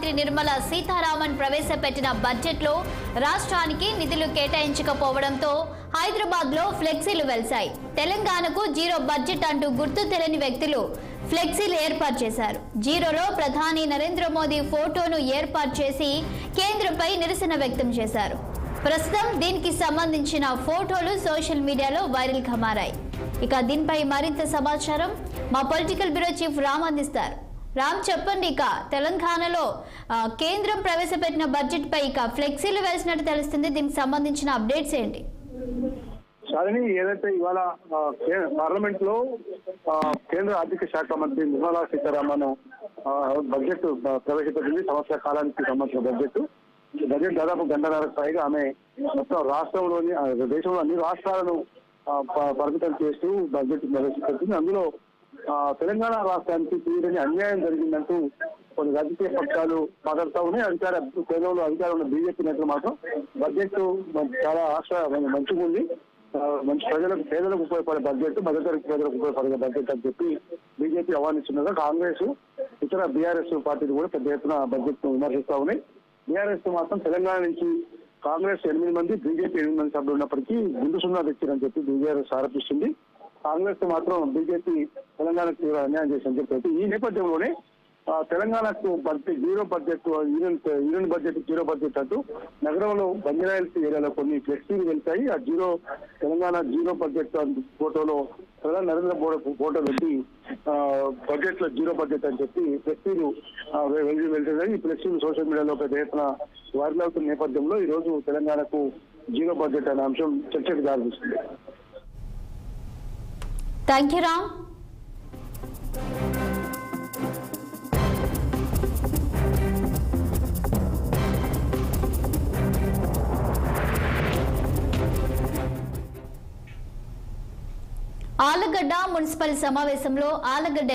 మంత్రి నిర్మలా సీతారామన్ ప్రవేశపెట్టిన బడ్జెట్లో రాష్ట్రానికి నిధులు కేటాయించకపోవడంతో హైదరాబాద్లో ఫ్లెక్సీలు వెలిశాయి. తెలంగాణకు జీరో బడ్జెట్ అంటూ గుర్తు తెలియని వ్యక్తులు ఫ్లెక్సీలు ఏర్పాటు చేశారు. జీరోలో ప్రధాని నరేంద్ర మోదీ ఫోటోను ఏర్పాటు చేసి కేంద్రంపై నిరసన వ్యక్తం చేశారు. ప్రస్తుతం దీనికి సంబంధించిన ఫోటోలు సోషల్ మీడియాలో వైరల్గా మారాయి. ఇక దీనిపై మరింత సమాచారం మా పొలిటికల్ బ్యూరో చీఫ్ రామ్ అందిస్తారు. రామ్, చెప్పండి. ఇక తెలంగాణలో కేంద్రం ప్రవేశపెట్టిన బడ్జెట్ పై ఇక ఫ్లెక్సీలు వేసినట్టు తెలుస్తుంది. దీనికి సంబంధించిన అప్డేట్స్ ఏంటి? శాలిని, ఏదైతే ఇవాళ పార్లమెంట్ లో కేంద్ర ఆర్థిక శాఖ మంత్రి నిర్మలా సీతారామన్ బడ్జెట్ ప్రవేశపెట్టింది. సంవత్సర కాలానికి సంబంధించిన బడ్జెట్ దాదాపు గంటన్నరకు పైగా ఆమె మొత్తం రాష్ట్రంలోని దేశంలో అన్ని రాష్ట్రాలను పరిమితం చేస్తూ బడ్జెట్ ప్రవేశపెట్టింది. అందులో తెలంగాణ రాష్ట్రానికి తీరని అన్యాయం జరిగిందంటూ కొన్ని రాజకీయ పక్షాలు మాట్లాడుతూ ఉన్నాయి. కేంద్రంలో అధికారంలో ఉన్న బీజేపీ నేతలు మాత్రం బడ్జెట్ చాలా మంచిగా ఉంది, మంచి పేదలకు ఉపయోగపడే బడ్జెట్, మధ్యతరగతి పేదలకు ఉపయోగపడే బడ్జెట్ అని చెప్పి బీజేపీ ఆహ్వానిస్తున్నదా కాంగ్రెస్ ఇతర బీఆర్ఎస్ పార్టీలు కూడా పెద్ద ఎత్తున బడ్జెట్ ను విమర్శిస్తూ ఉన్నాయి. బీఆర్ఎస్ మాత్రం తెలంగాణ నుంచి కాంగ్రెస్ 8 మంది, బీజేపీ 8 మంది సభ్యులు ఉన్నప్పటికీ గుండు సున్నా తెచ్చారని చెప్పి బీఆర్ఎస్ ఆరోపిస్తుంది. కాంగ్రెస్ మాత్రం బీజేపీ తెలంగాణకు తీవ్ర అన్యాయం చేసిందని చెప్పి ఈ నేపథ్యంలోనే తెలంగాణకు budget zero budget, union budget zero budget అంటూ నగరంలో బంజారాహిల్స్ ఏరియాలో కొన్ని ఫ్లెక్సీలు వెళ్తాయి. ఆ తెలంగాణ జీరో బడ్జెట్ ఫోటోలో ప్రధాని నరేంద్ర మోడీ ఫోటో పెట్టి బడ్జెట్ లో జీరో బడ్జెట్ అని చెప్పి ఫ్లెక్సీలు వెళ్తున్నాయి. ఈ ఫ్లెక్సీలు సోషల్ మీడియాలో పెద్ద ఎత్తున వైరల్ అవుతున్న నేపథ్యంలో ఈ రోజు తెలంగాణకు జీరో బడ్జెట్ అనే అంశం చర్చకు దారితీస్తుంది. Thank you Ram. Allagadda municipal సమావేశంలో ఆళ్లగడ్డ